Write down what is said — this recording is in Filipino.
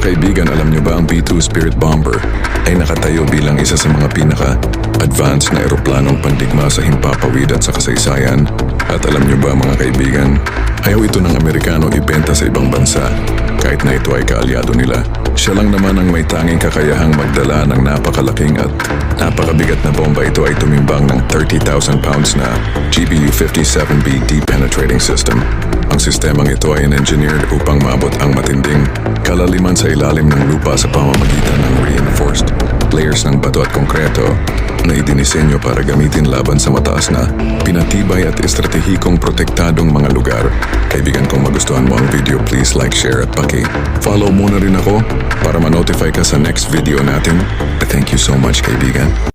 kaibigan, alam nyo ba ang B-2 Spirit Bomber ay nakatayo bilang isa sa mga pinaka-advanced na eroplanong pandigma sa himpapawid at sa kasaysayan? At alam nyo ba mga kaibigan, ayaw ito ng Amerikano ibenta sa ibang bansa kahit na ito ay kaalyado nila. Siya lang naman ang may tanging kakayahang magdala ng napakalaking at napakabigat na bomba. Ito ay tumimbang ng 30,000 pounds na GBU-57B Deep Penetrating System. Ang sistemang ito ay engineered upang maabot ang matinding kalaliman sa ilalim ng lupa sa pamamagitan ng reinforced layers ng bato at konkreto na idinisenyo para gamitin laban sa mataas na pinatibay at estratehikong protektadong mga lugar. Kaibigan, kung magustuhan mo ang video, please like, share at paki-follow muna rin ako para ma-notify ka sa next video natin. Thank you so much, kaibigan.